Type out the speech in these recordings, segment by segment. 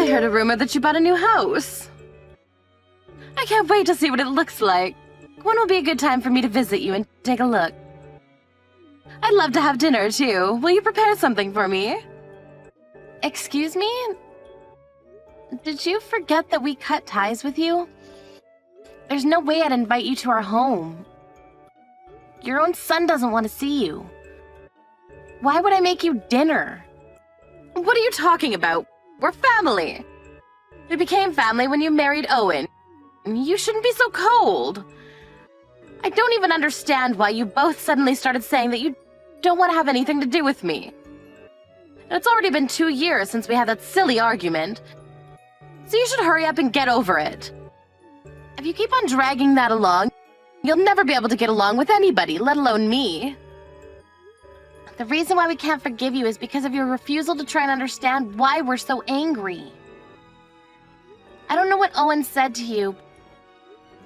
heard a rumor that you bought a new house. I can't wait to see what it looks like. When will be a good time for me to visit you and take a look? I'd love to have dinner, too. Will you prepare something for me? Excuse me? Did you forget that we cut ties with you? There's no way I'd invite you to our home. Your own son doesn't want to see you. Why would I make you dinner? What are you talking about? We're family. We became family when you married Owen. You shouldn't be so cold. I don't even understand why you both suddenly started saying that you don't want to have anything to do with me. And it's already been 2 years since we had that silly argument. So you should hurry up and get over it. If you keep on dragging that along, you'll never be able to get along with anybody, let alone me. The reason why we can't forgive you is because of your refusal to try and understand why we're so angry. I don't know what Owen said to you,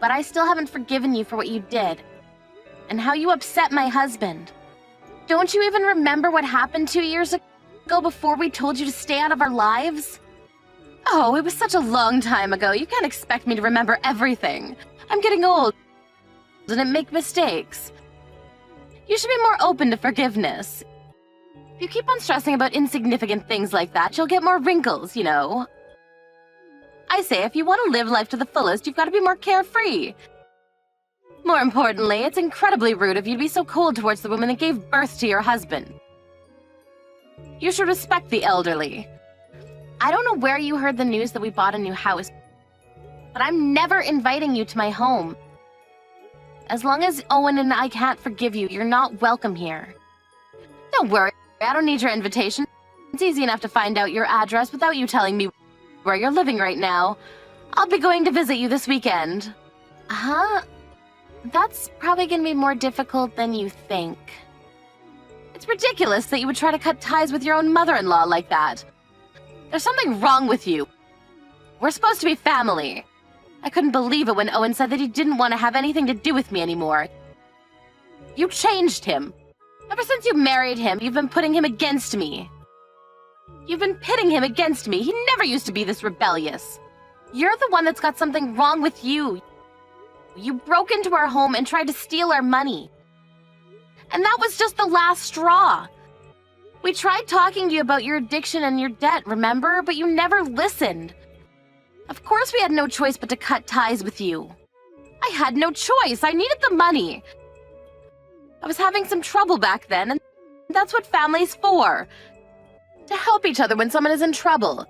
but I still haven't forgiven you for what you did, and how you upset my husband. Don't you even remember what happened 2 years ago before we told you to stay out of our lives? Oh, it was such a long time ago. You can't expect me to remember everything. I'm getting old, and I make mistakes. You should be more open to forgiveness. If you keep on stressing about insignificant things like that, you'll get more wrinkles, you know. I say, if you want to live life to the fullest, you've got to be more carefree. More importantly, it's incredibly rude of you to be so cold towards the woman that gave birth to your husband. You should respect the elderly. I don't know where you heard the news that we bought a new house, but I'm never inviting you to my home. As long as Owen and I can't forgive you, you're not welcome here. Don't worry, I don't need your invitation. It's easy enough to find out your address without you telling me where you're living right now. I'll be going to visit you this weekend. Huh? That's probably gonna be more difficult than you think. It's ridiculous that you would try to cut ties with your own mother-in-law like that. There's something wrong with you. We're supposed to be family. I couldn't believe it when Owen said that he didn't want to have anything to do with me anymore. You changed him. Ever since you married him, you've been putting him against me. You've been pitting him against me. He never used to be this rebellious. You're the one that's got something wrong with you. You broke into our home and tried to steal our money. And that was just the last straw. We tried talking to you about your addiction and your debt, remember? But you never listened. Of course we had no choice but to cut ties with you. I had no choice. I needed the money. I was having some trouble back then, and that's what family's for. To help each other when someone is in trouble.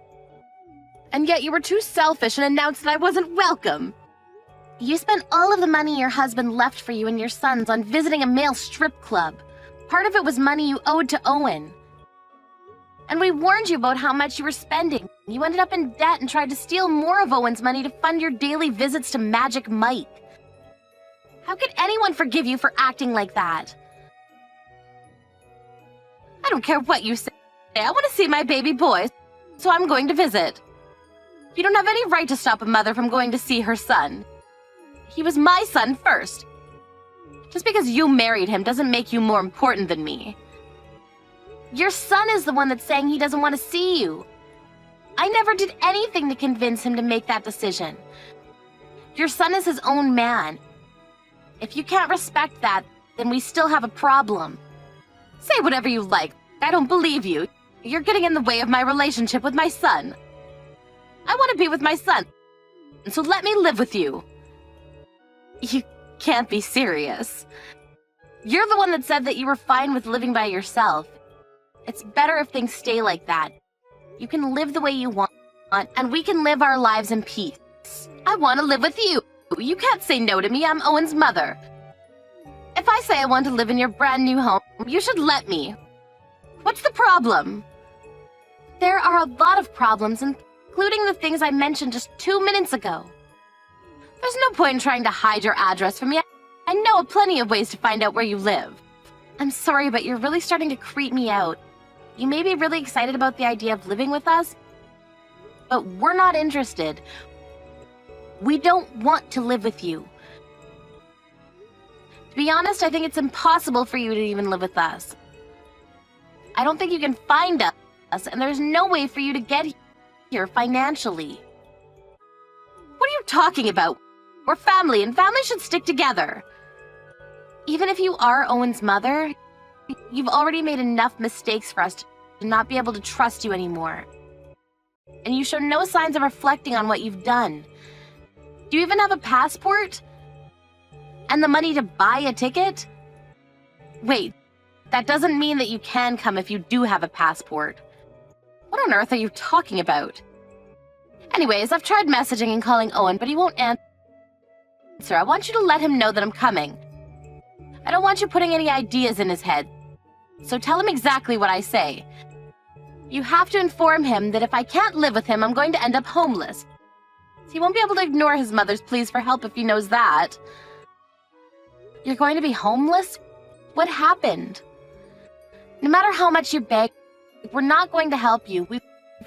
And yet you were too selfish and announced that I wasn't welcome. You spent all of the money your husband left for you and your sons on visiting a male strip club. Part of it was money you owed to Owen. And we warned you about how much you were spending. You ended up in debt and tried to steal more of Owen's money to fund your daily visits to Magic Mike. How could anyone forgive you for acting like that? I don't care what you say. I want to see my baby boy, so I'm going to visit. You don't have any right to stop a mother from going to see her son. He was my son first. Just because you married him doesn't make you more important than me. Your son is the one that's saying he doesn't want to see you. I never did anything to convince him to make that decision. Your son is his own man. If you can't respect that, then we still have a problem. Say whatever you like. I don't believe you. You're getting in the way of my relationship with my son. I want to be with my son, so let me live with you. You can't be serious. You're the one that said that you were fine with living by yourself. It's better if things stay like that. You can live the way you want, and we can live our lives in peace. I want to live with you. You can't say no to me. I'm Owen's mother. If I say I want to live in your brand new home, you should let me. What's the problem? There are a lot of problems, including the things I mentioned just 2 minutes ago. There's no point in trying to hide your address from me. I know of plenty of ways to find out where you live. I'm sorry, but you're really starting to creep me out. You may be really excited about the idea of living with us, but we're not interested. We don't want to live with you. To be honest, I think it's impossible for you to even live with us. I don't think you can find us, and there's no way for you to get here financially. What are you talking about? We're family, and family should stick together. Even if you are Owen's mother, you've already made enough mistakes for us to not be able to trust you anymore. And you show no signs of reflecting on what you've done. Do you even have a passport? And the money to buy a ticket? Wait, that doesn't mean that you can come if you do have a passport. What on earth are you talking about? Anyways, I've tried messaging and calling Owen, but he won't answer. I want you to let him know that I'm coming. I don't want you putting any ideas in his head. So tell him exactly what I say. You have to inform him that if I can't live with him, I'm going to end up homeless. He won't be able to ignore his mother's pleas for help if he knows that. You're going to be homeless? What happened? No matter how much you beg, we're not going to help you. We've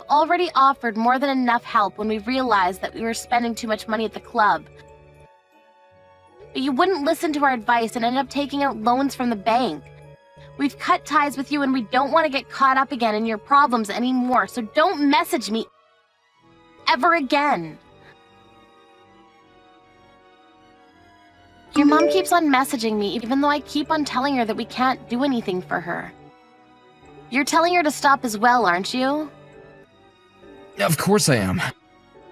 already offered more than enough help when we realized that we were spending too much money at the club. But you wouldn't listen to our advice and ended up taking out loans from the bank. We've cut ties with you and we don't want to get caught up again in your problems anymore, so don't message me ever again. Your mom keeps on messaging me even though I keep on telling her that we can't do anything for her. You're telling her to stop as well, aren't you? Of course I am.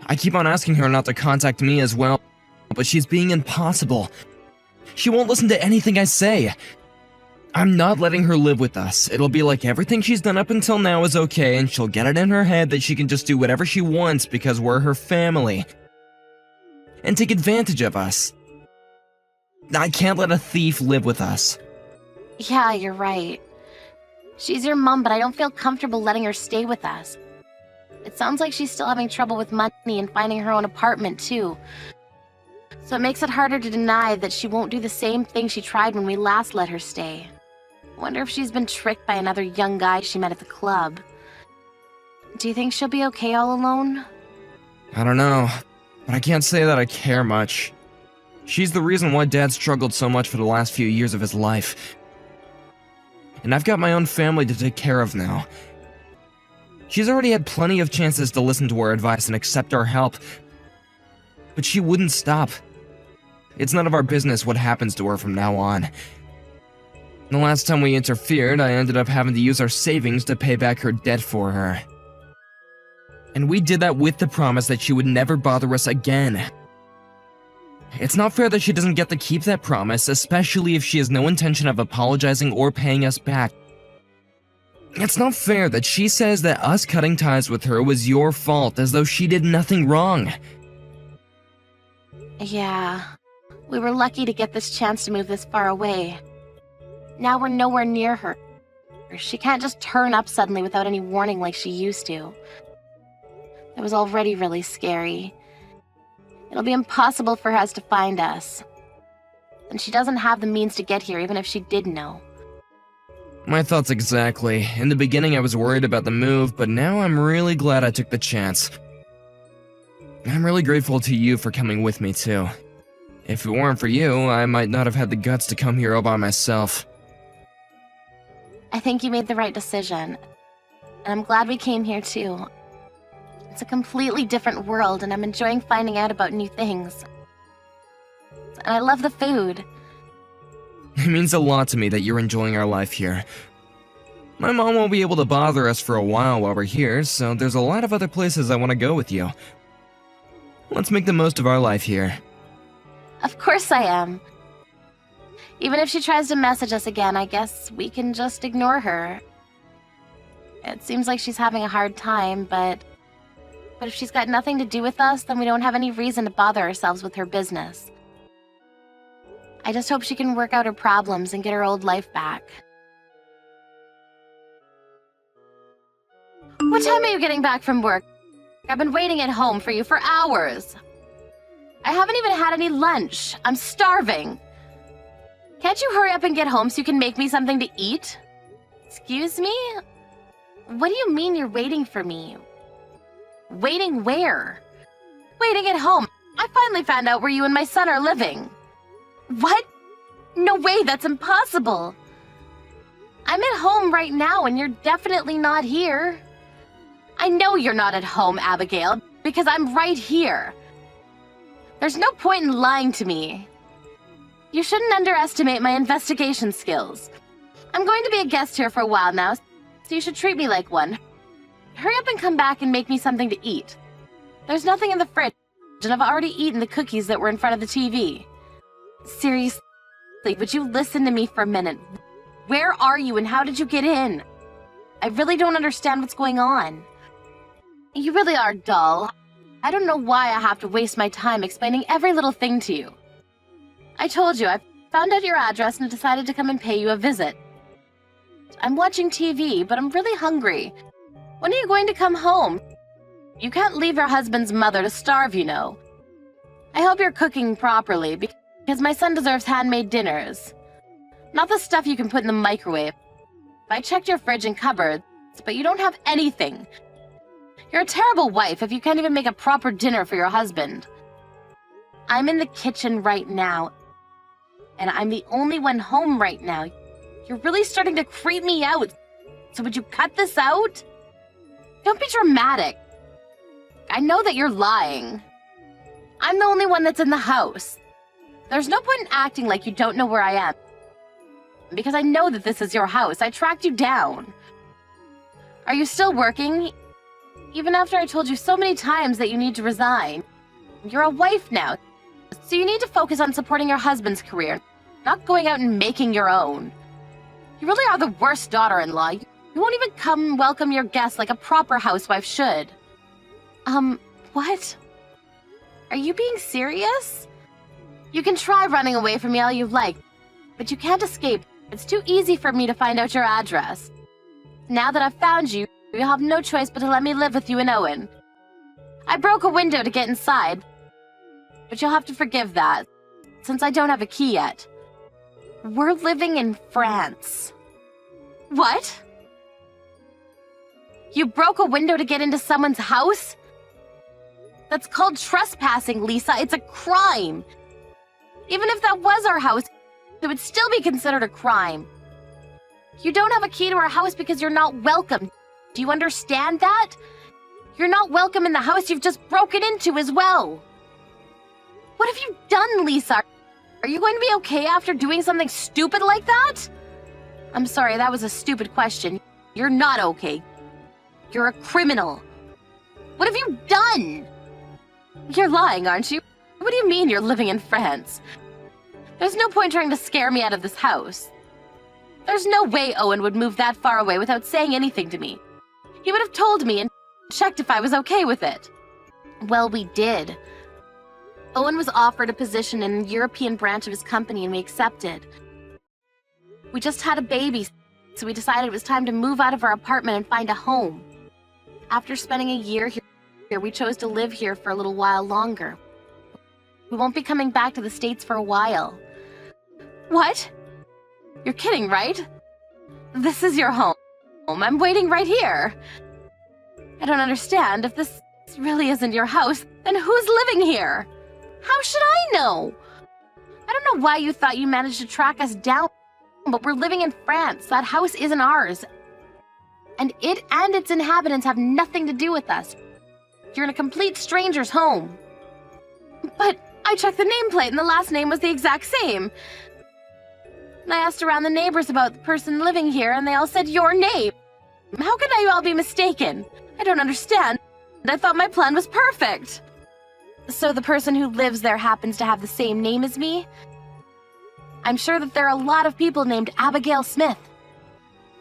I keep on asking her not to contact me as well, but she's being impossible. She won't listen to anything I say. I'm not letting her live with us. It'll be like everything she's done up until now is okay, and she'll get it in her head that she can just do whatever she wants because we're her family. And take advantage of us. I can't let a thief live with us. Yeah, you're right. She's your mom, but I don't feel comfortable letting her stay with us. It sounds like she's still having trouble with money and finding her own apartment, too. So it makes it harder to deny that she won't do the same thing she tried when we last let her stay. I wonder if she's been tricked by another young guy she met at the club. Do you think she'll be okay all alone? I don't know, but I can't say that I care much. She's the reason why Dad struggled so much for the last few years of his life. And I've got my own family to take care of now. She's already had plenty of chances to listen to our advice and accept our help, but she wouldn't stop. It's none of our business what happens to her from now on. The last time we interfered, I ended up having to use our savings to pay back her debt for her. And we did that with the promise that she would never bother us again. It's not fair that she doesn't get to keep that promise, especially if she has no intention of apologizing or paying us back. It's not fair that she says that us cutting ties with her was your fault, as though she did nothing wrong. Yeah, we were lucky to get this chance to move this far away. Now we're nowhere near her. She can't just turn up suddenly without any warning like she used to. It was already really scary. It'll be impossible for us to find us. And she doesn't have the means to get here, even if she did know. My thoughts exactly. In the beginning I was worried about the move, but now I'm really glad I took the chance. I'm really grateful to you for coming with me too. If it weren't for you, I might not have had the guts to come here all by myself. I think you made the right decision. And I'm glad we came here too. It's a completely different world, and I'm enjoying finding out about new things. And I love the food. It means a lot to me that you're enjoying our life here. My mom won't be able to bother us for a while we're here, so there's a lot of other places I want to go with you. Let's make the most of our life here. Of course I am. Even if she tries to message us again, I guess we can just ignore her. It seems like she's having a hard time, but if she's got nothing to do with us, then we don't have any reason to bother ourselves with her business. I just hope she can work out her problems and get her old life back. What time are you getting back from work? I've been waiting at home for you for hours. I haven't even had any lunch. I'm starving. Can't you hurry up and get home so you can make me something to eat? Excuse me? What do you mean you're waiting for me? Waiting where? Waiting at home. I finally found out where you and my son are living. What? No way, that's impossible. I'm at home right now and you're definitely not here. I know you're not at home, Abigail, because I'm right here. There's no point in lying to me. You shouldn't underestimate my investigation skills. I'm going to be a guest here for a while now, so you should treat me like one. Hurry up and come back and make me something to eat. There's nothing in the fridge, and I've already eaten the cookies that were in front of the TV. Seriously, would you listen to me for a minute? Where are you and how did you get in? I really don't understand what's going on. You really are dull. I don't know why I have to waste my time explaining every little thing to you. I told you, I found out your address and decided to come and pay you a visit. I'm watching TV, but I'm really hungry. When are you going to come home? You can't leave your husband's mother to starve, you know. I hope you're cooking properly, because my son deserves handmade dinners. Not the stuff you can put in the microwave. I checked your fridge and cupboards, but you don't have anything. You're a terrible wife if you can't even make a proper dinner for your husband. I'm in the kitchen right now, and I'm the only one home right now. You're really starting to creep me out. So would you cut this out? Don't be dramatic. I know that you're lying. I'm the only one that's in the house. There's no point in acting like you don't know where I am. Because I know that this is your house. I tracked you down. Are you still working? Even after I told you so many times that you need to resign. You're a wife now, so you need to focus on supporting your husband's career, not going out and making your own. You really are the worst daughter-in-law. You won't even come welcome your guests like a proper housewife should. What? Are you being serious? You can try running away from me all you like, but you can't escape. It's too easy for me to find out your address. Now that I've found you, you'll have no choice but to let me live with you and Owen. I broke a window to get inside, but you'll have to forgive that, since I don't have a key yet. We're living in France. What? You broke a window to get into someone's house? That's called trespassing, Lisa. It's a crime. Even if that was our house, it would still be considered a crime. You don't have a key to our house because you're not welcome. Do you understand that? You're not welcome in the house you've just broken into as well. What have you done, Lisa? Are you going to be okay after doing something stupid like that? I'm sorry, that was a stupid question. You're not okay. You're a criminal. What have you done? You're lying, aren't you? What do you mean you're living in France? There's no point trying to scare me out of this house. There's no way Owen would move that far away without saying anything to me. He would have told me and checked if I was okay with it. Well, we did. Owen was offered a position in the European branch of his company and we accepted. We just had a baby, so we decided it was time to move out of our apartment and find a home. After spending a year here, we chose to live here for a little while longer. We won't be coming back to the States for a while. What? You're kidding, right? This is your home. I'm waiting right here. I don't understand. If this really isn't your house, then who's living here? How should I know? I don't know why you thought you managed to track us down, but we're living in France. That house isn't ours. And it and its inhabitants have nothing to do with us. You're in a complete stranger's home. But I checked the nameplate and the last name was the exact same. And I asked around the neighbors about the person living here and they all said your name. How could I all be mistaken? I don't understand. I thought my plan was perfect. So the person who lives there happens to have the same name as me? I'm sure that there are a lot of people named Abigail Smith.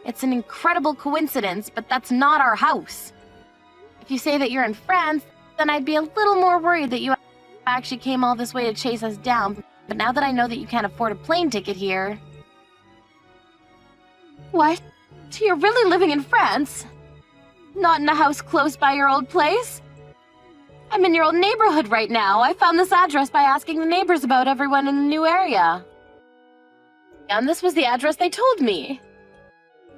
It's an incredible coincidence, but that's not our house. If you say that you're in France, then I'd be a little more worried that you actually came all this way to chase us down. But now that I know that you can't afford a plane ticket here... What? You're really living in France? Not in a house close by your old place? I'm in your old neighborhood right now. I found this address by asking the neighbors about everyone in the new area. And this was the address they told me.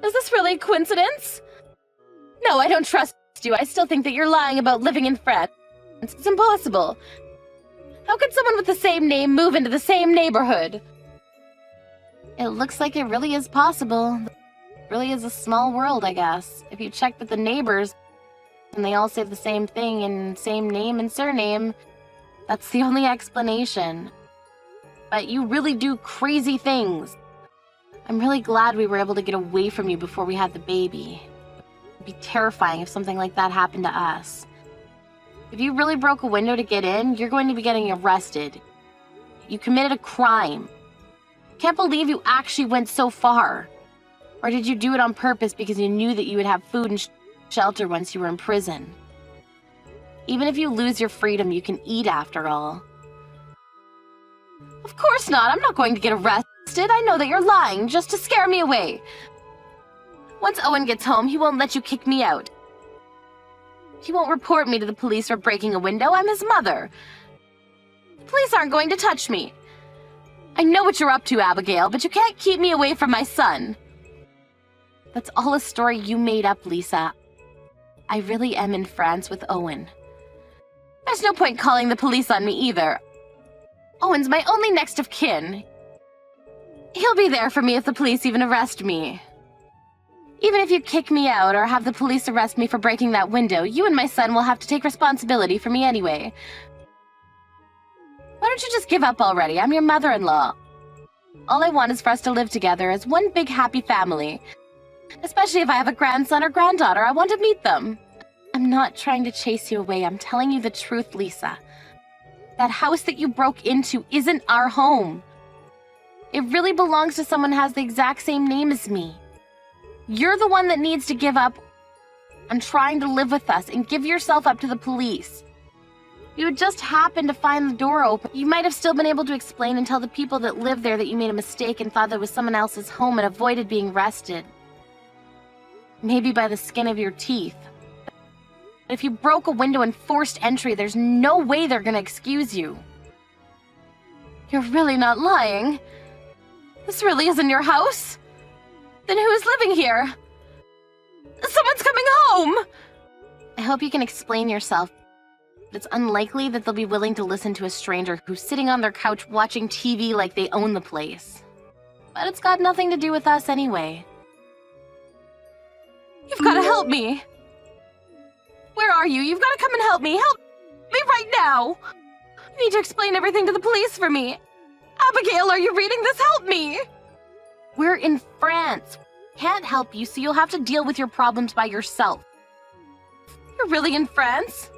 Is this really a coincidence? No, I don't trust you. I still think that you're lying about living in France. It's impossible. How could someone with the same name move into the same neighborhood? It looks like it really is possible. It really is a small world, I guess. If you check with the neighbors, and they all say the same thing and same name and surname. That's the only explanation. But you really do crazy things. I'm really glad we were able to get away from you before we had the baby. It'd be terrifying if something like that happened to us. If you really broke a window to get in, you're going to be getting arrested. You committed a crime. Can't believe you actually went so far. Or did you do it on purpose because you knew that you would have food and shelter once you were in prison? Even if you lose your freedom, you can eat after all. Of course not. I'm not going to get arrested. I know that you're lying just to scare me away. Once Owen gets home, he won't let you kick me out. He won't report me to the police for breaking a window. I'm his mother. The police aren't going to touch me. I know what you're up to, Abigail, but you can't keep me away from my son. That's all a story you made up, Lisa. I really am in France with Owen. There's no point calling the police on me either. Owen's my only next of kin. He'll be there for me if the police even arrest me. Even if you kick me out or have the police arrest me for breaking that window, you and my son will have to take responsibility for me anyway. Why don't you just give up already? I'm your mother-in-law. All I want is for us to live together as one big happy family. Especially if I have a grandson or granddaughter, I want to meet them. I'm not trying to chase you away. I'm telling you the truth, Lisa. That house that you broke into isn't our home. It really belongs to someone who has the exact same name as me. You're the one that needs to give up on trying to live with us and give yourself up to the police. You had just happened to find the door open. You might have still been able to explain and tell the people that live there that you made a mistake and thought that was someone else's home and avoided being arrested. Maybe by the skin of your teeth. But if you broke a window and forced entry, there's no way they're gonna excuse you. You're really not lying. This really isn't your house? Then who's living here? Someone's coming home! I hope you can explain yourself. But it's unlikely that they'll be willing to listen to a stranger who's sitting on their couch watching TV like they own the place. But it's got nothing to do with us anyway. You've got to help me! Where are you? You've got to come and help me! Help me right now! You need to explain everything to the police for me! Abigail, are you reading this? Help me! We're in France. Can't help you, so you'll have to deal with your problems by yourself. You're really in France?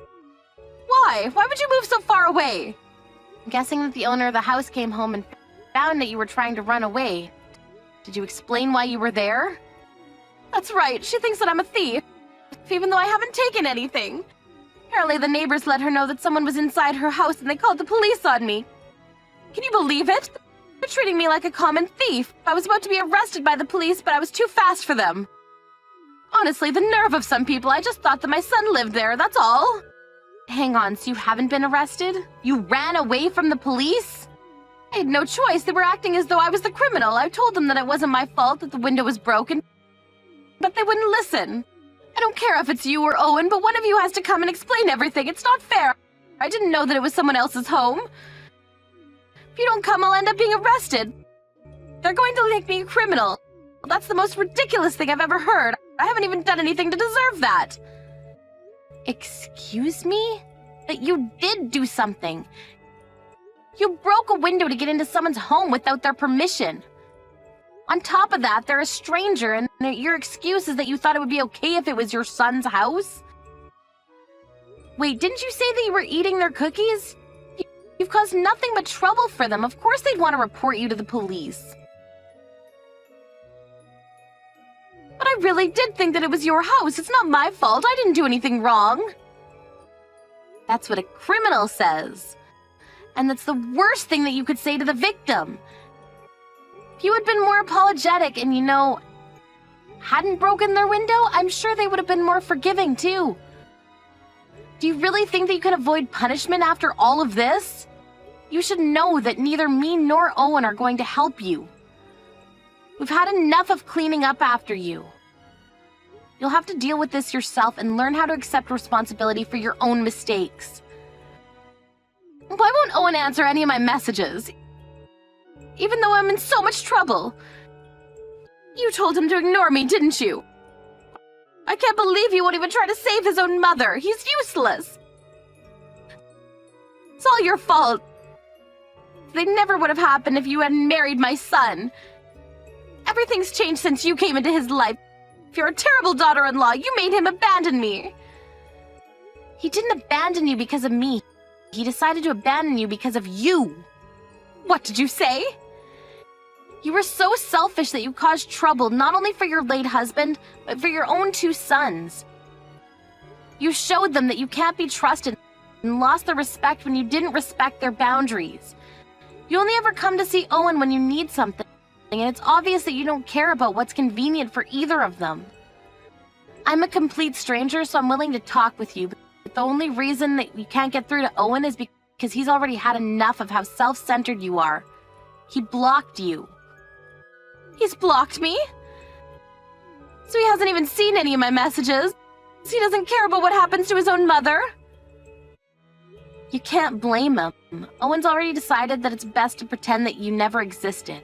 Why? Why would you move so far away? I'm guessing that the owner of the house came home and found that you were trying to run away. Did you explain why you were there? That's right. She thinks that I'm a thief, even though I haven't taken anything. Apparently the neighbors let her know that someone was inside her house and they called the police on me. Can you believe it? They're treating me like a common thief. I was about to be arrested by the police, but I was too fast for them. Honestly, the nerve of some people. I just thought that my son lived there, that's all. Hang on, so you haven't been arrested? You ran away from the police? I had no choice. They were acting as though I was the criminal. I told them that it wasn't my fault that the window was broken, but they wouldn't listen. I don't care if it's you or Owen, but one of you has to come and explain everything. It's not fair. I didn't know that it was someone else's home. If you don't come, I'll end up being arrested. They're going to make me a criminal. That's the most ridiculous thing I've ever heard. I haven't even done anything to deserve that. Excuse me? But you did do something. You broke a window to get into someone's home without their permission. On top of that, they're a stranger, and your excuse is that you thought it would be okay if it was your son's house? Wait, didn't you say that you were eating their cookies? You've caused nothing but trouble for them. Of course they'd want to report you to the police. But I really did think that it was your house. It's not my fault. I didn't do anything wrong. That's what a criminal says. And that's the worst thing that you could say to the victim. If you had been more apologetic and, hadn't broken their window, I'm sure they would have been more forgiving, too. Do you really think that you can avoid punishment after all of this? You should know that neither me nor Owen are going to help you. We've had enough of cleaning up after you. You'll have to deal with this yourself and learn how to accept responsibility for your own mistakes. Why won't Owen answer any of my messages? Even though I'm in so much trouble. You told him to ignore me, didn't you? I can't believe he won't even try to save his own mother. He's useless. It's all your fault. They never would have happened if you hadn't married my son. Everything's changed since you came into his life. You're a terrible daughter-in-law. You made him abandon me. He didn't abandon you because of me. He decided to abandon you because of you. What did you say? You were so selfish that you caused trouble not only for your late husband, but for your own 2 sons. You showed them that you can't be trusted and lost their respect when you didn't respect their boundaries. You only ever come to see Owen when you need something, and it's obvious that you don't care about what's convenient for either of them. I'm a complete stranger, so I'm willing to talk with you, but the only reason that you can't get through to Owen is because he's already had enough of how self-centered you are. He blocked you. He's blocked me? So he hasn't even seen any of my messages. So he doesn't care about what happens to his own mother. You can't blame him. Owen's already decided that it's best to pretend that you never existed.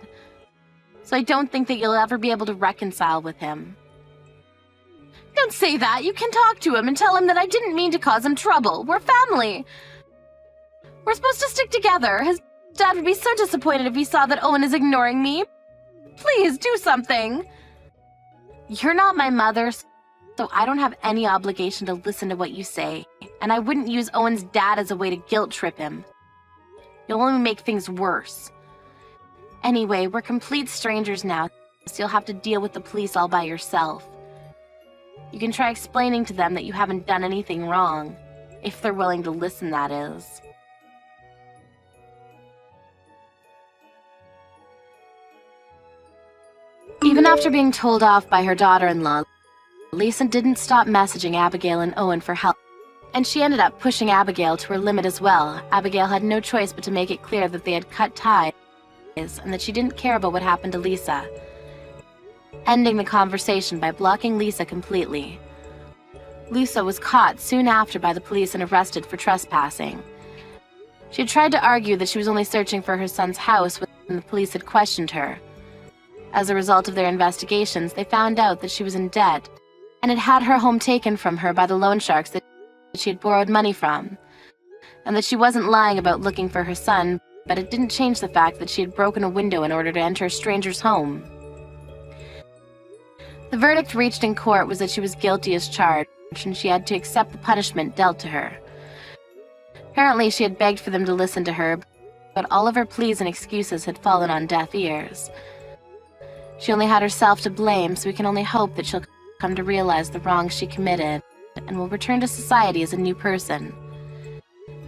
So I don't think that you'll ever be able to reconcile with him. Don't say that. You can talk to him and tell him that I didn't mean to cause him trouble. We're family. We're supposed to stick together. His dad would be so disappointed if he saw that Owen is ignoring me. Please, do something. You're not my mother, so I don't have any obligation to listen to what you say. And I wouldn't use Owen's dad as a way to guilt trip him. You'll only make things worse. Anyway, we're complete strangers now, so you'll have to deal with the police all by yourself. You can try explaining to them that you haven't done anything wrong. If they're willing to listen, that is. Even after being told off by her daughter-in-law, Lisa didn't stop messaging Abigail and Owen for help, and she ended up pushing Abigail to her limit as well. Abigail had no choice but to make it clear that they had cut ties and that she didn't care about what happened to Lisa, ending the conversation by blocking Lisa completely. Lisa was caught soon after by the police and arrested for trespassing. She had tried to argue that she was only searching for her son's house when the police had questioned her. As a result of their investigations, they found out that she was in debt and had had her home taken from her by the loan sharks that she had borrowed money from, and that she wasn't lying about looking for her son, but it didn't change the fact that she had broken a window in order to enter a stranger's home. The verdict reached in court was that she was guilty as charged, and she had to accept the punishment dealt to her. Apparently, she had begged for them to listen to her, but all of her pleas and excuses had fallen on deaf ears. She only had herself to blame, so we can only hope that she'll come to realize the wrongs she committed and will return to society as a new person.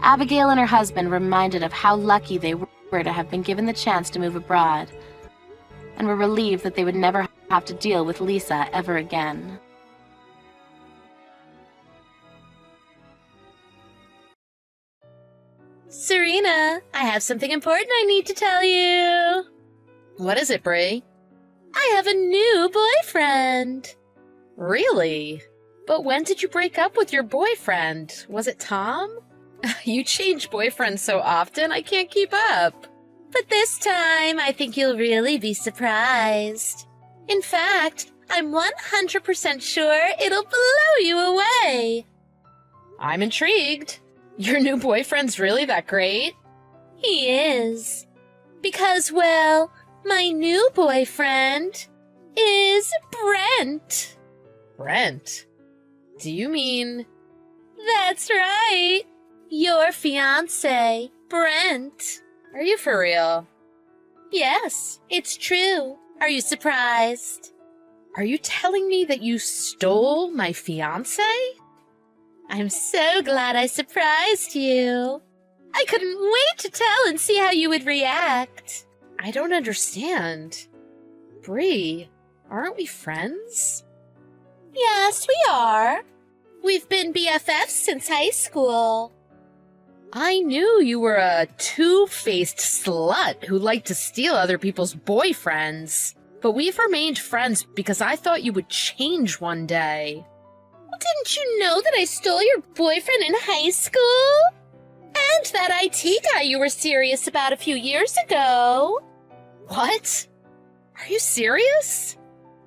Abigail and her husband were reminded of how lucky they were to have been given the chance to move abroad, and were relieved that they would never have to deal with Lisa ever again. Serena, I have something important I need to tell you. What is it, Brie? I have a new boyfriend. Really? But when did you break up with your boyfriend? Was it Tom? You change boyfriends so often, I can't keep up. But this time, I think you'll really be surprised. In fact, I'm 100% sure it'll blow you away. I'm intrigued. Your new boyfriend's really that great? He is. Because, well, my new boyfriend is Brent. Brent? Do you mean... That's right. Your fiancé, Brent. Are you for real? Yes, it's true. Are you surprised? Are you telling me that you stole my fiancé? I'm so glad I surprised you. I couldn't wait to tell and see how you would react. I don't understand. Brie, aren't we friends? Yes, we are. We've been BFFs since high school. I knew you were a two-faced slut who liked to steal other people's boyfriends. But we've remained friends because I thought you would change one day. Didn't you know that I stole your boyfriend in high school? And that IT guy you were serious about a few years ago. What? Are you serious?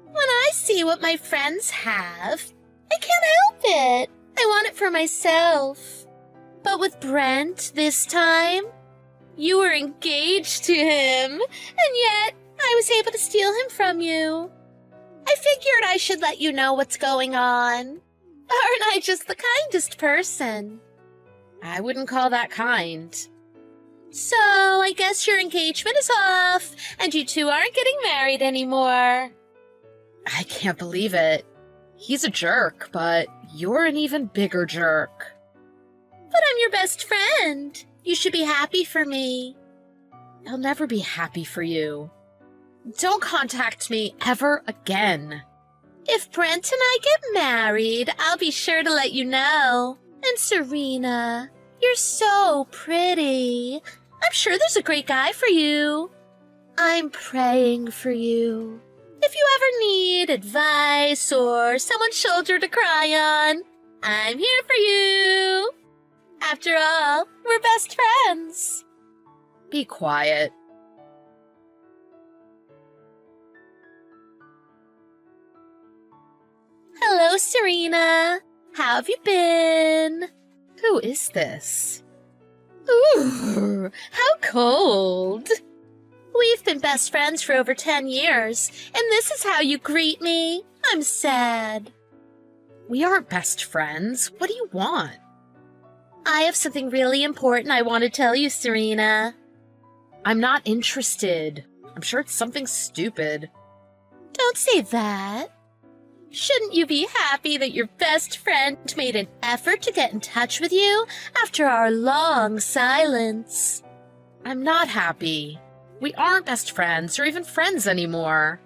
When I see what my friends have, I can't help it. I want it for myself. But with Brent this time, you were engaged to him, and yet I was able to steal him from you. I figured I should let you know what's going on. Aren't I just the kindest person? I wouldn't call that kind. So, I guess your engagement is off, and you two aren't getting married anymore. I can't believe it. He's a jerk, but you're an even bigger jerk. But I'm your best friend. You should be happy for me. I'll never be happy for you. Don't contact me ever again. If Brent and I get married, I'll be sure to let you know. And Serena, you're so pretty. I'm sure there's a great guy for you. I'm praying for you. If you ever need advice or someone's shoulder to cry on, I'm here for you. After all, we're best friends. Be quiet. Hello, Serena. How have you been? Who is this? Ooh, how cold. We've been best friends for over 10 years, and this is how you greet me. I'm sad. We aren't best friends. What do you want? I have something really important I want to tell you, Serena. I'm not interested. I'm sure it's something stupid. Don't say that. Shouldn't you be happy that your best friend made an effort to get in touch with you after our long silence? I'm not happy. We aren't best friends or even friends anymore.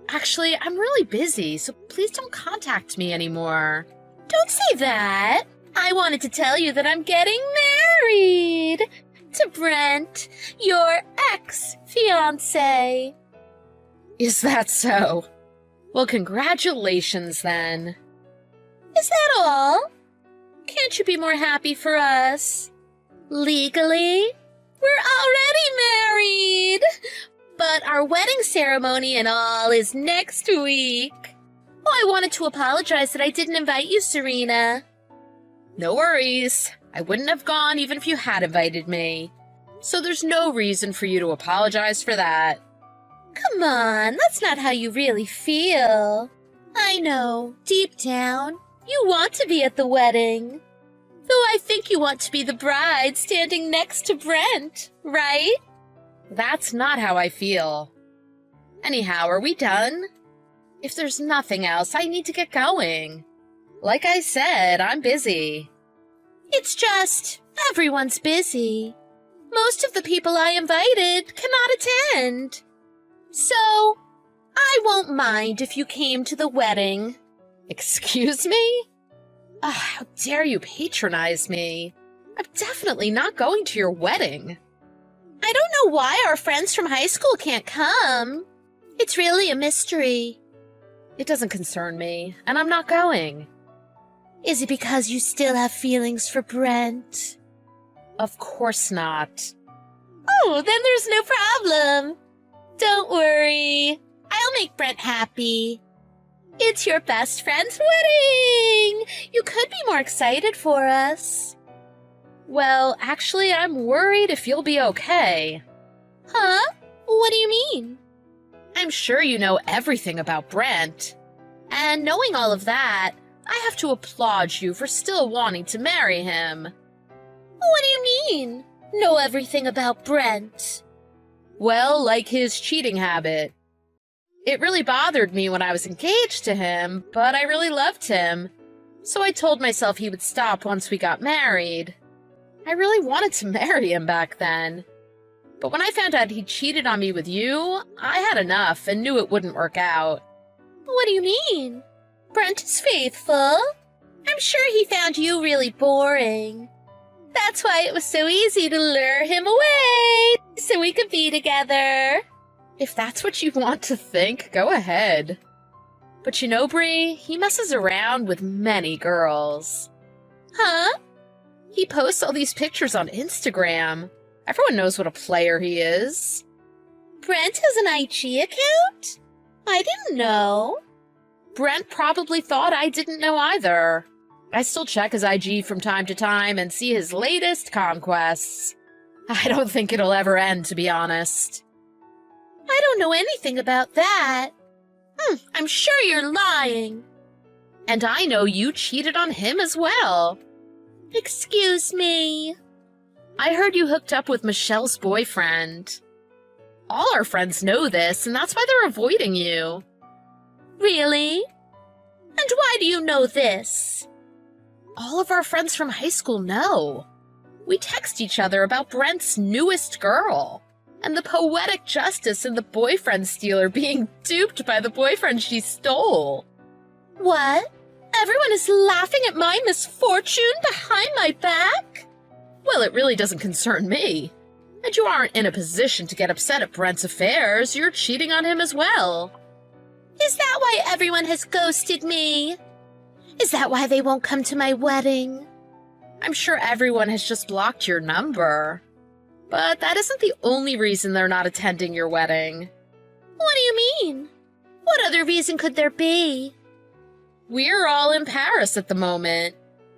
Actually, I'm really busy, so please don't contact me anymore. Don't say that. I wanted to tell you that I'm getting married to Brent, your ex-fiancé. Is that so? Well, congratulations then. Is that all? Can't you be more happy for us? Legally, we're already married, but our wedding ceremony and all is next week. Oh, I wanted to apologize that I didn't invite you, Serena. No worries. I wouldn't have gone even if you had invited me. So there's no reason for you to apologize for that. Come on, that's not how you really feel. I know, deep down, you want to be at the wedding. Though I think you want to be the bride standing next to Brent, right? That's not how I feel. Anyhow, are we done? If there's nothing else, I need to get going. Like I said, I'm busy. It's just, everyone's busy. Most of the people I invited cannot attend. So, I won't mind if you came to the wedding. Excuse me? How dare you patronize me? I'm definitely not going to your wedding. I don't know why our friends from high school can't come. It's really a mystery. It doesn't concern me, and I'm not going. Is it because you still have feelings for Brent? Of course not. Oh, then there's no problem. Don't worry. I'll make Brent happy. It's your best friend's wedding! You could be more excited for us. Well, actually, I'm worried if you'll be okay. Huh? What do you mean? I'm sure you know everything about Brent. And knowing all of that, I have to applaud you for still wanting to marry him. What do you mean? Know everything about Brent? Well, like his cheating habit. It really bothered me when I was engaged to him, but I really loved him. So I told myself he would stop once we got married. I really wanted to marry him back then. But when I found out he cheated on me with you, I had enough and knew it wouldn't work out. What do you mean? Brent is faithful. I'm sure he found you really boring. That's why it was so easy to lure him away, so we could be together. If that's what you want to think, go ahead. But you know, Bree, he messes around with many girls. Huh? He posts all these pictures on Instagram. Everyone knows what a player he is. Brent has an IG account? I didn't know. Brent probably thought I didn't know either. I still check his IG from time to time and see his latest conquests. I don't think it'll ever end, to be honest. I don't know anything about that. I'm sure you're lying. And I know you cheated on him as well. Excuse me. I heard you hooked up with Michelle's boyfriend. All our friends know this, and that's why they're avoiding you. Really? And why do you know this? All of our friends from high school know. We text each other about Brent's newest girl, and the poetic justice in the boyfriend stealer being duped by the boyfriend she stole. What? Everyone is laughing at my misfortune behind my back? Well, it really doesn't concern me. And you aren't in a position to get upset at Brent's affairs. You're cheating on him as well. Is that why everyone has ghosted me? Is that why they won't come to my wedding? I'm sure everyone has just blocked your number. But that isn't the only reason they're not attending your wedding. What do you mean? What other reason could there be? We're all in Paris at the moment.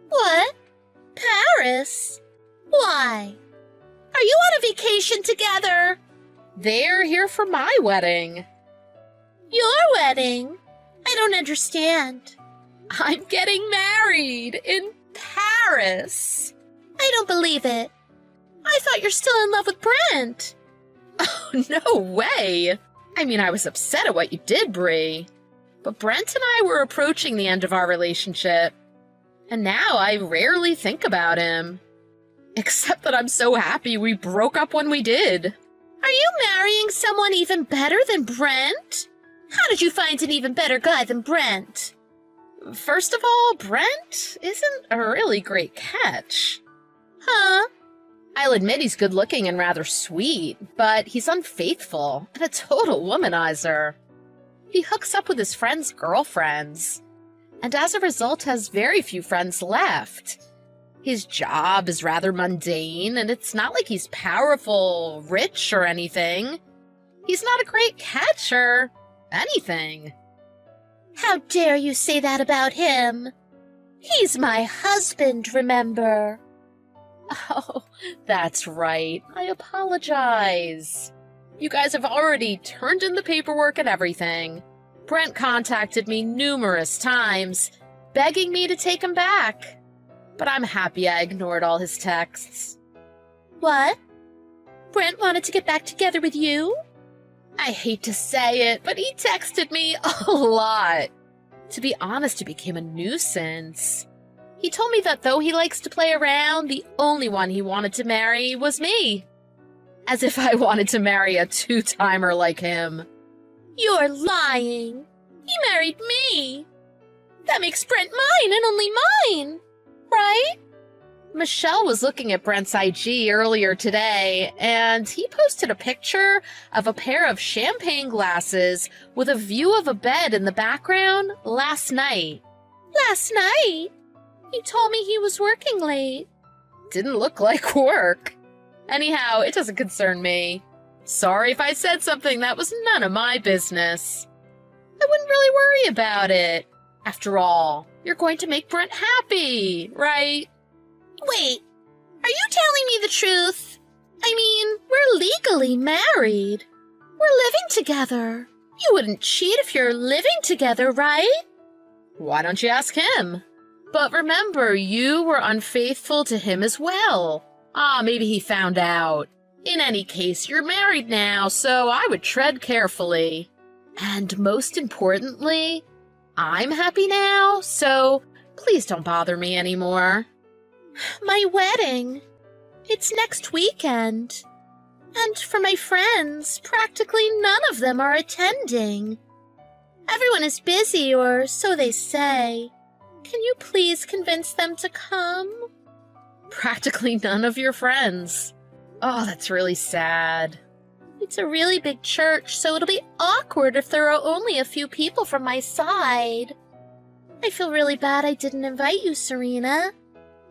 What? Paris? Why? Are you on a vacation together? They're here for my wedding. Your wedding? I don't understand. I'm getting married in Paris. I don't believe it. I thought you're still in love with Brent. Oh, no way. I mean, I was upset at what you did, Bree. But Brent and I were approaching the end of our relationship. And now I rarely think about him. Except that I'm so happy we broke up when we did. Are you marrying someone even better than Brent? How did you find an even better guy than Brent? First of all, Brent isn't a really great catch. Huh? I'll admit he's good looking and rather sweet, but he's unfaithful and a total womanizer. He hooks up with his friends' girlfriends, and as a result has very few friends left. His job is rather mundane, and it's not like he's powerful, rich, or anything. He's not a great catch or anything. How dare you say that about him? He's my husband, remember? Oh, that's right. I apologize. You guys have already turned in the paperwork and everything. Brent contacted me numerous times, begging me to take him back. But I'm happy I ignored all his texts. What? Brent wanted to get back together with you? I hate to say it, but he texted me a lot. To be honest, it became a nuisance. He told me that though he likes to play around, the only one he wanted to marry was me. As if I wanted to marry a two-timer like him. You're lying. He married me. That makes Brent mine and only mine, right? Michelle was looking at Brent's IG earlier today, and he posted a picture of a pair of champagne glasses with a view of a bed in the background last night. Last night? He told me he was working late. Didn't look like work. Anyhow, it doesn't concern me. Sorry if I said something that was none of my business. I wouldn't really worry about it. After all, you're going to make Brent happy, right? Wait, are you telling me the truth? I mean, we're legally married. We're living together. You wouldn't cheat if you're living together, right? Why don't you ask him? But remember, you were unfaithful to him as well. Maybe he found out. In any case, you're married now, so I would tread carefully. And most importantly, I'm happy now, so please don't bother me anymore. My wedding. It's next weekend. And for my friends, practically none of them are attending. Everyone is busy, or so they say. Can you please convince them to come? Practically none of your friends. Oh, that's really sad. It's a really big church, so it'll be awkward if there are only a few people from my side. I feel really bad I didn't invite you, Serena.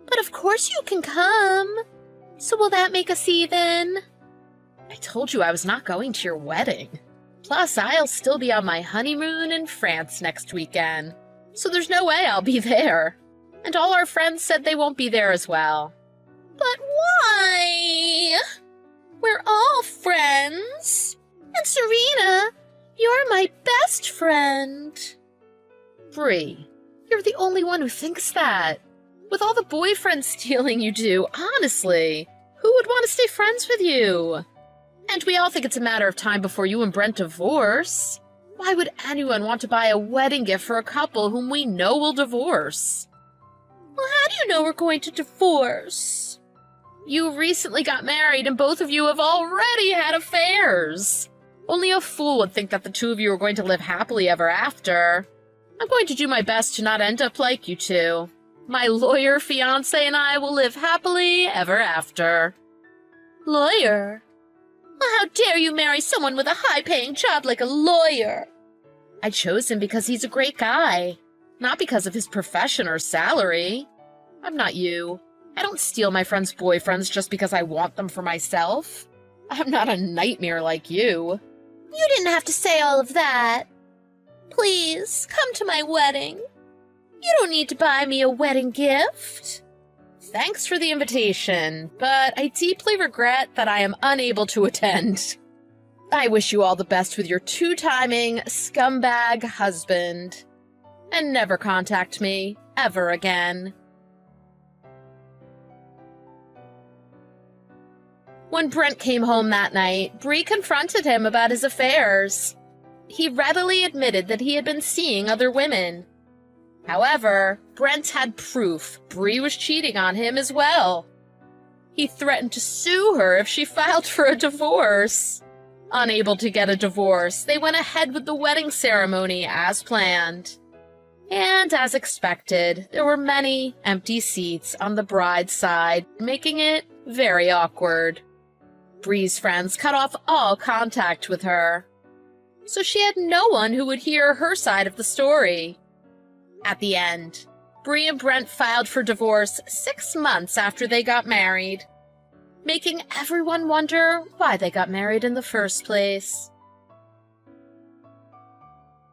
But of course you can come. So will that make us even? I told you I was not going to your wedding. Plus, I'll still be on my honeymoon in France next weekend, so there's no way I'll be there. And all our friends said they won't be there as well. But why? We're all friends. And Serena, you're my best friend. Bree, you're the only one who thinks that. With all the boyfriend stealing you do, honestly, who would want to stay friends with you? And we all think it's a matter of time before you and Brent divorce. Why would anyone want to buy a wedding gift for a couple whom we know will divorce? Well, how do you know we're going to divorce? You recently got married and both of you have already had affairs. Only a fool would think that the two of you are going to live happily ever after. I'm going to do my best to not end up like you two. My lawyer fiancé and I will live happily ever after. Lawyer? Well, how dare you marry someone with a high-paying job like a lawyer? I chose him because he's a great guy, not because of his profession or salary. I'm not you. I don't steal my friends' boyfriends just because I want them for myself. I'm not a nightmare like you. You didn't have to say all of that. Please, come to my wedding. You don't need to buy me a wedding gift. Thanks for the invitation, but I deeply regret that I am unable to attend. I wish you all the best with your two-timing scumbag husband. And never contact me ever again. When Brent came home that night, Bree confronted him about his affairs. He readily admitted that he had been seeing other women. However, Brent had proof Bree was cheating on him as well. He threatened to sue her if she filed for a divorce. Unable to get a divorce, they went ahead with the wedding ceremony as planned. And as expected, there were many empty seats on the bride's side, making it very awkward. Bree's friends cut off all contact with her, so she had no one who would hear her side of the story. At the end, Bree and Brent filed for divorce 6 months after they got married, making everyone wonder why they got married in the first place.